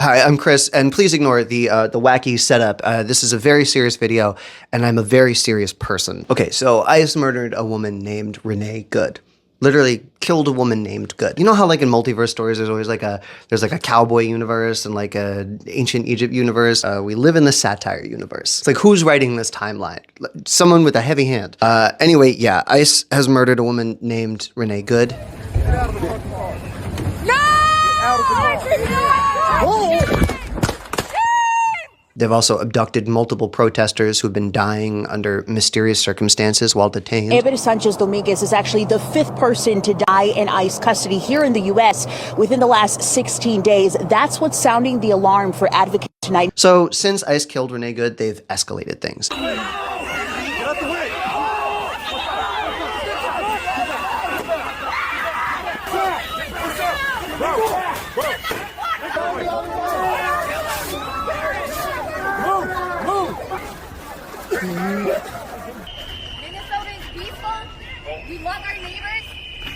Hi, I'm Chris, and please ignore the wacky setup. This is a very serious video, and I'm a very serious person. Okay, so ICE murdered a woman named Renee Good. Literally killed a woman named Good. You know how like in multiverse stories, there's always like a cowboy universe and like a ancient Egypt universe. We live in the satire universe. It's like, who's writing this timeline? Someone with a heavy hand. Anyway, yeah, ICE has murdered a woman named Renee Good. Get out of the fucking car. No! Get out of the car. They've also abducted multiple protesters who've been dying under mysterious circumstances while detained. Ever Sanchez Dominguez is actually the 5th person to die in ICE custody here in the U.S. within the last 16 days. That's what's sounding the alarm for advocates tonight. So since ICE killed Renee Good, they've escalated things. Minnesota's peaceful. We love our neighbors,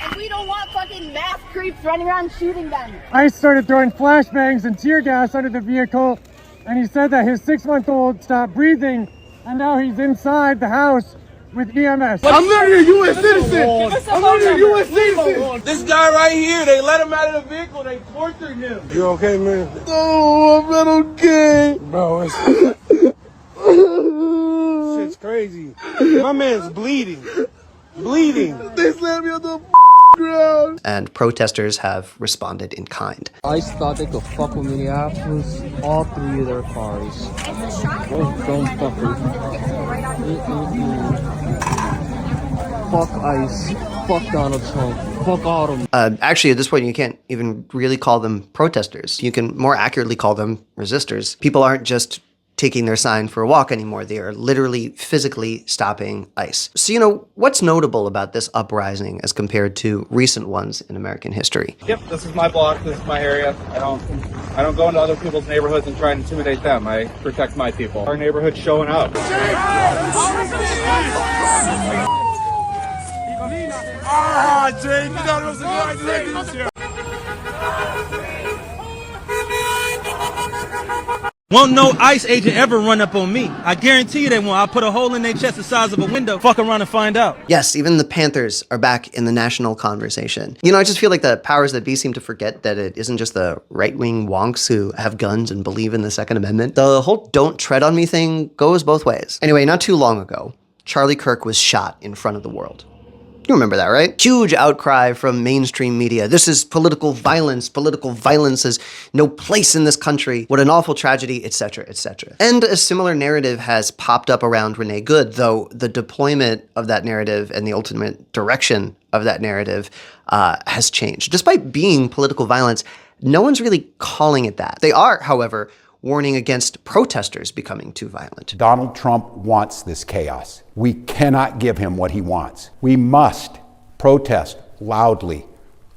and we don't want fucking mass creeps running around shooting them. ICE started throwing flashbangs and tear gas under the vehicle, and he said that his 6-month-old stopped breathing, and now he's inside the house with EMS. I'm literally a U.S. citizen. I'm literally a U.S. citizen. This guy right here, they let him out of the vehicle. They tortured him. You okay, man? No, I'm not okay. Bro, it's... Shit's crazy. My man's bleeding. Bleeding. They slammed me on the ground. And protesters have responded in kind. ICE thought they could fuck with Minneapolis, all 3 of their cars. Oh, don't fuck with Fuck ICE. Fuck Donald Trump. Fuck all of them. Actually, at this point, you can't even really call them protesters. You can more accurately call them resistors. People aren't just taking their sign for a walk anymore. They are literally physically stopping ICE. So, you know, what's notable about this uprising as compared to recent ones in American history? Yep, this is my block, this is my area. I don't go into other people's neighborhoods and try and intimidate them. I protect my people. Our neighborhood's showing up. Jay, you thought it was a good idea. Won't no ICE agent ever run up on me. I guarantee you they won't. I'll put a hole in their chest the size of a window. Fuck around and find out. Yes, even the Panthers are back in the national conversation. You know, I just feel like the powers that be seem to forget that it isn't just the right-wing wonks who have guns and believe in the Second Amendment. The whole don't tread on me thing goes both ways. Anyway, not too long ago, Charlie Kirk was shot in front of the world. You remember that, right? Huge outcry from mainstream media. This is political violence. Political violence has no place in this country. What an awful tragedy, etc., etc. And a similar narrative has popped up around Renee Good, though the deployment of that narrative and the ultimate direction of that narrative has changed. Despite being political violence, no one's really calling it that. They are, however, warning against protesters becoming too violent. Donald Trump wants this chaos. We cannot give him what he wants. We must protest loudly,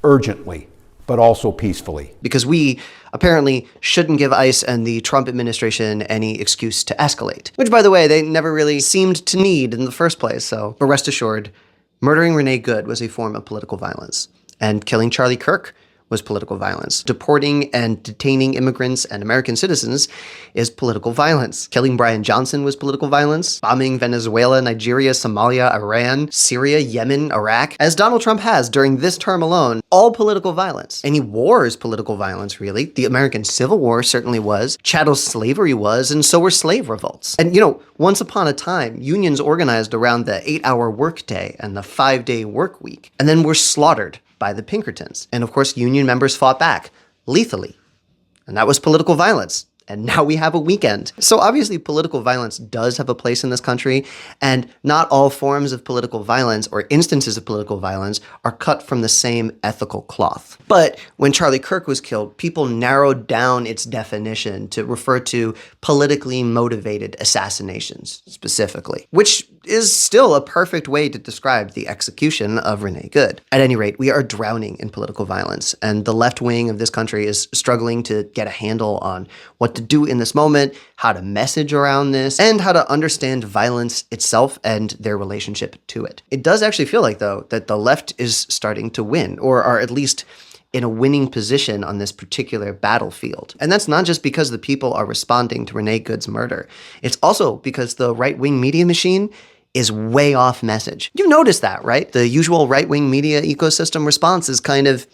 urgently, but also peacefully. Because we apparently shouldn't give ICE and the Trump administration any excuse to escalate. Which, by the way, they never really seemed to need in the first place. So, but rest assured, murdering Renee Good was a form of political violence. And killing Charlie Kirk was political violence. Deporting and detaining immigrants and American citizens is political violence. Killing Brian Johnson was political violence. Bombing Venezuela, Nigeria, Somalia, Iran, Syria, Yemen, Iraq, as Donald Trump has during this term alone, all political violence. Any war is political violence, really. The American Civil War certainly was. Chattel slavery was, and so were slave revolts. And you know, once upon a time, unions organized around the 8-hour workday and the 5-day work week, and then were slaughtered by the Pinkertons. And of course, union members fought back, lethally. And that was political violence. And now we have a weekend. So obviously political violence does have a place in this country, and not all forms of political violence or instances of political violence are cut from the same ethical cloth. But when Charlie Kirk was killed, people narrowed down its definition to refer to politically motivated assassinations specifically, which is still a perfect way to describe the execution of Renee Good. At any rate, we are drowning in political violence, and the left wing of this country is struggling to get a handle on what to do in this moment, how to message around this, and how to understand violence itself and their relationship to it. It does actually feel like, though, that the left is starting to win, or are at least in a winning position on this particular battlefield. And that's not just because the people are responding to Renee Good's murder. It's also because the right-wing media machine is way off message. You've noticed that, right? The usual right-wing media ecosystem response is kind of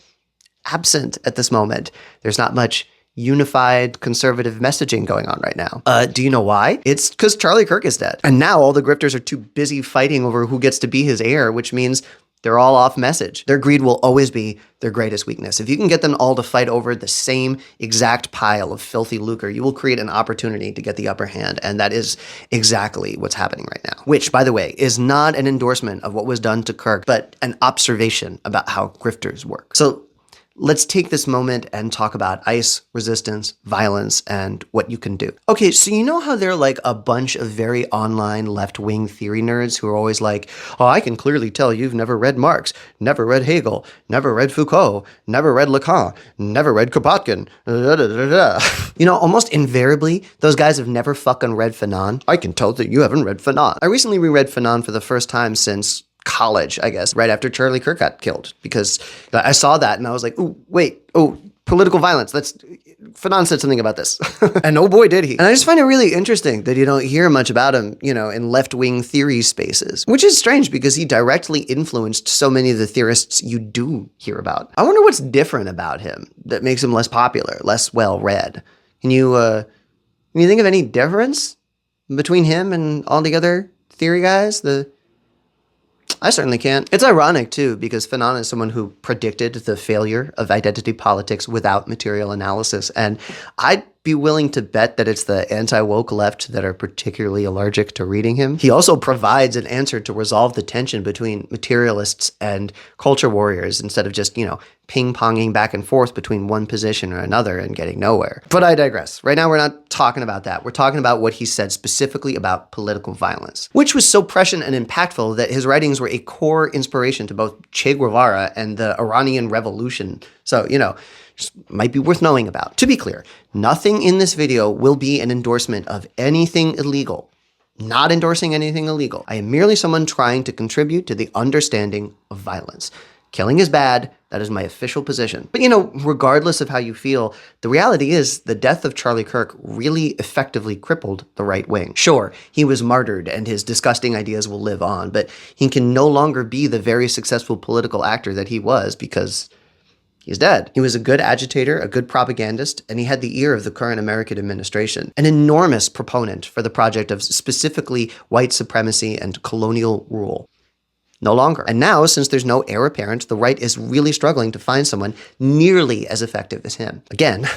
absent at this moment. There's not much unified conservative messaging going on right now. Do you know why? It's because Charlie Kirk is dead. And now all the grifters are too busy fighting over who gets to be his heir, which means they're all off message. Their greed will always be their greatest weakness. If you can get them all to fight over the same exact pile of filthy lucre, you will create an opportunity to get the upper hand. And that is exactly what's happening right now. Which, by the way, is not an endorsement of what was done to Kirk, but an observation about how grifters work. So let's take this moment and talk about ICE, resistance, violence, and what you can do. Okay, so you know how there are like a bunch of very online left-wing theory nerds who are always like, oh, I can clearly tell you've never read Marx, never read Hegel, never read Foucault, never read Lacan, never read Kropotkin, You know, almost invariably, those guys have never fucking read Fanon. I can tell that you haven't read Fanon. I recently reread Fanon for the first time since college, I guess, right after Charlie Kirk got killed, because I saw that and I was like, oh, wait, political violence. Fanon said something about this. And oh boy, did he. And I just find it really interesting that you don't hear much about him, you know, in left-wing theory spaces, which is strange because he directly influenced so many of the theorists you do hear about. I wonder what's different about him that makes him less popular, less well-read. Can you think of any difference between him and all the other theory guys? I certainly can't. It's ironic, too, because Fanon is someone who predicted the failure of identity politics without material analysis. And I'd be willing to bet that it's the anti-woke left that are particularly allergic to reading him. He also provides an answer to resolve the tension between materialists and culture warriors instead of just, you know, ping-ponging back and forth between one position or another and getting nowhere. But I digress. Right now, we're not talking about that. We're talking about what he said specifically about political violence, which was so prescient and impactful that his writings were a core inspiration to both Che Guevara and the Iranian Revolution. So, you know, just might be worth knowing about. To be clear, nothing in this video will be an endorsement of anything illegal. Not endorsing anything illegal. I am merely someone trying to contribute to the understanding of violence. Killing is bad. That is my official position. But, you know, regardless of how you feel, the reality is the death of Charlie Kirk really effectively crippled the right wing. Sure, he was martyred and his disgusting ideas will live on, but he can no longer be the very successful political actor that he was because he's dead. He was a good agitator, a good propagandist, and he had the ear of the current American administration. An enormous proponent for the project of specifically white supremacy and colonial rule. No longer. And now, since there's no heir apparent, the right is really struggling to find someone nearly as effective as him. Again,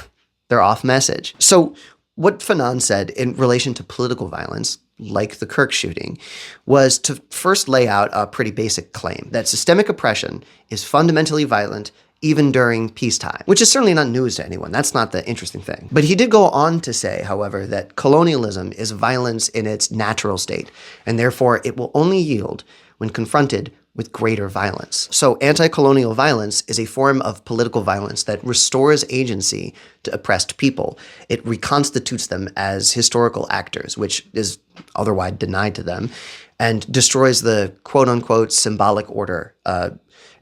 they're off message. So what Fanon said in relation to political violence, like the Kirk shooting, was to first lay out a pretty basic claim that systemic oppression is fundamentally violent even during peacetime, which is certainly not news to anyone. That's not the interesting thing. But he did go on to say, however, that colonialism is violence in its natural state, and therefore it will only yield when confronted with greater violence. So anti-colonial violence is a form of political violence that restores agency to oppressed people. It reconstitutes them as historical actors, which is otherwise denied to them, and destroys the quote-unquote symbolic order.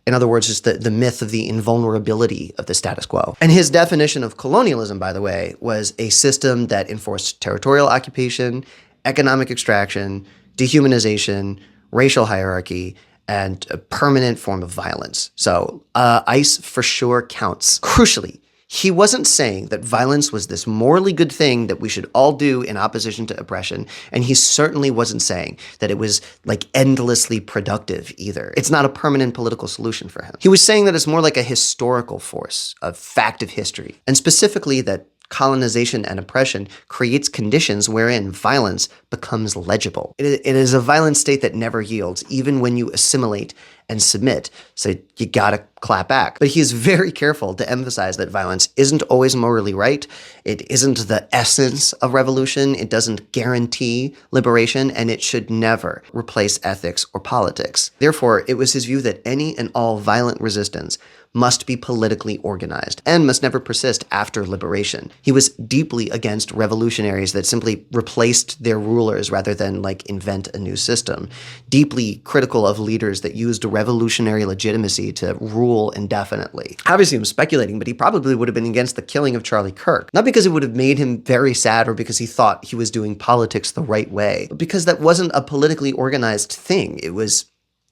In other words, just the myth of the invulnerability of the status quo. And his definition of colonialism, by the way, was a system that enforced territorial occupation, economic extraction, dehumanization, racial hierarchy, and a permanent form of violence. So ICE for sure counts. Crucially, he wasn't saying that violence was this morally good thing that we should all do in opposition to oppression, and he certainly wasn't saying that it was like endlessly productive either. It's not a permanent political solution for him. He was saying that it's more like a historical force, a fact of history, and specifically that colonization and oppression creates conditions wherein violence becomes legible. It is a violent state that never yields, even when you assimilate and submit. So you gotta clap back. But he is very careful to emphasize that violence isn't always morally right. It isn't the essence of revolution. It doesn't guarantee liberation, and it should never replace ethics or politics. Therefore, it was his view that any and all violent resistance must be politically organized and must never persist after liberation. He was deeply against revolutionaries that simply replaced their rulers rather than invent a new system. Deeply critical of leaders that used revolutionary legitimacy to rule indefinitely. Obviously, I'm speculating, but he probably would have been against the killing of Charlie Kirk. Not because it would have made him very sad or because he thought he was doing politics the right way, but because that wasn't a politically organized thing. It was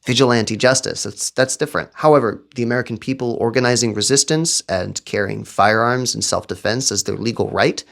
vigilante justice. That's different. However, the American people organizing resistance and carrying firearms in self-defense as their legal right,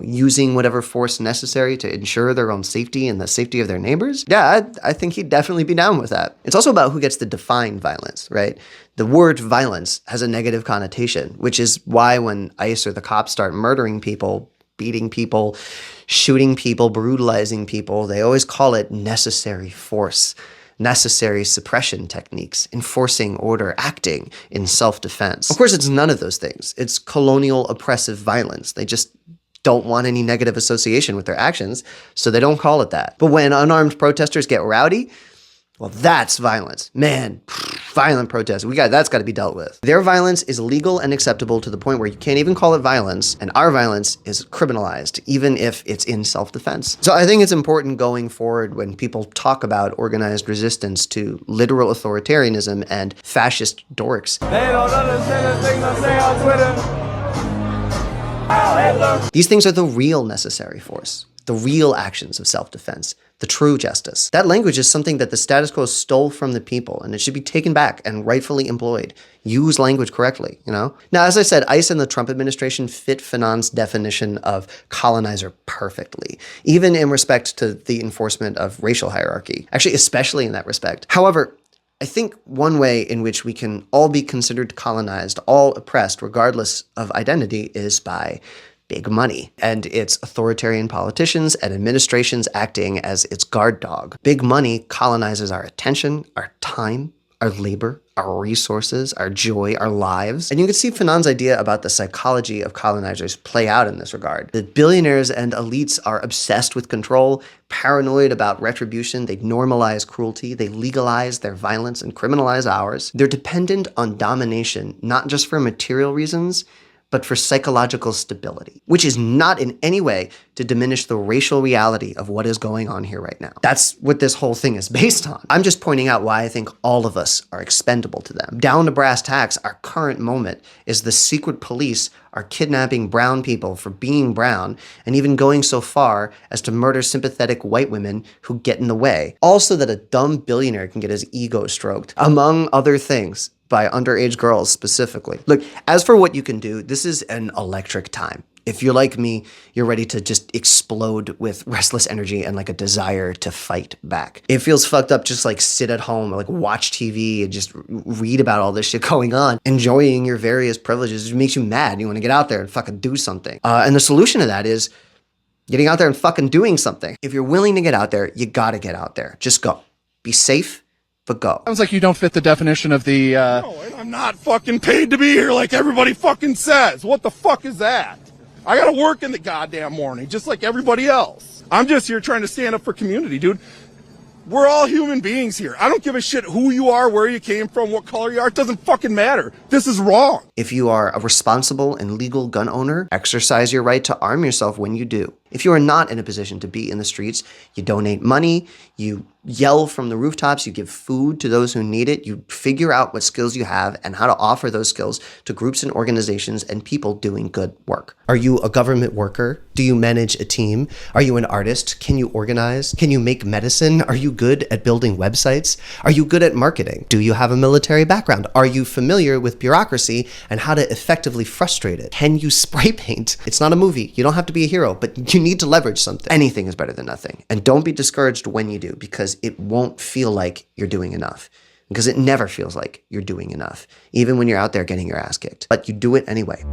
using whatever force necessary to ensure their own safety and the safety of their neighbors, yeah, I think he'd definitely be down with that. It's also about who gets to define violence, right? The word violence has a negative connotation, which is why when ICE or the cops start murdering people, beating people, shooting people, brutalizing people, they always call it necessary force. Necessary suppression techniques, enforcing order, acting in self-defense. Of course, it's none of those things. It's colonial oppressive violence. They just don't want any negative association with their actions, so they don't call it that. But when unarmed protesters get rowdy, well, that's violence. Man, violent protest. That's got to be dealt with. Their violence is legal and acceptable to the point where you can't even call it violence, and our violence is criminalized, even if it's in self-defense. So I think it's important going forward when people talk about organized resistance to literal authoritarianism and fascist dorks. They don't understand the things I say on Twitter. These things are the real necessary force, the real actions of self-defense, the true justice. That language is something that the status quo stole from the people, and it should be taken back and rightfully employed. Use language correctly, Now, as I said, ICE and the Trump administration fit Fanon's definition of colonizer perfectly, even in respect to the enforcement of racial hierarchy. Actually, especially in that respect. However, I think one way in which we can all be considered colonized, all oppressed, regardless of identity, is by big money and its authoritarian politicians and administrations acting as its guard dog. Big money colonizes our attention, our time, our labor, our resources, our joy, our lives. And you can see Fanon's idea about the psychology of colonizers play out in this regard. The billionaires and elites are obsessed with control, paranoid about retribution, they normalize cruelty, they legalize their violence and criminalize ours. They're dependent on domination, not just for material reasons, but for psychological stability, which is not in any way to diminish the racial reality of what is going on here right now. That's what this whole thing is based on. I'm just pointing out why I think all of us are expendable to them. Down to brass tacks, our current moment is the secret police are kidnapping brown people for being brown and even going so far as to murder sympathetic white women who get in the way. Also that a dumb billionaire can get his ego stroked, among other things, by underage girls specifically. Look, as for what you can do, this is an electric time. If you're like me, you're ready to just explode with restless energy and a desire to fight back. It feels fucked up just sit at home or watch TV and just read about all this shit going on, enjoying your various privileges. It makes you mad. You want to get out there and fucking do something. And the solution to that is getting out there and fucking doing something. If you're willing to get out there, you gotta get out there. Just go. Be safe, but go. Sounds like you don't fit the definition of the, No, and I'm not fucking paid to be here like everybody fucking says. What the fuck is that? I gotta work in the goddamn morning, just like everybody else. I'm just here trying to stand up for community, dude. We're all human beings here. I don't give a shit who you are, where you came from, what color you are. It doesn't fucking matter. This is wrong. If you are a responsible and legal gun owner, exercise your right to arm yourself when you do. If you are not in a position to be in the streets, you donate money, you yell from the rooftops, you give food to those who need it, you figure out what skills you have and how to offer those skills to groups and organizations and people doing good work. Are you a government worker? Do you manage a team? Are you an artist? Can you organize? Can you make medicine? Are you good at building websites? Are you good at marketing? Do you have a military background? Are you familiar with bureaucracy and how to effectively frustrate it? Can you spray paint? It's not a movie. You don't have to be a hero, but you need to leverage something. Anything is better than nothing. And don't be discouraged when you do, because it won't feel like you're doing enough. Because it never feels like you're doing enough, even when you're out there getting your ass kicked. But you do it anyway.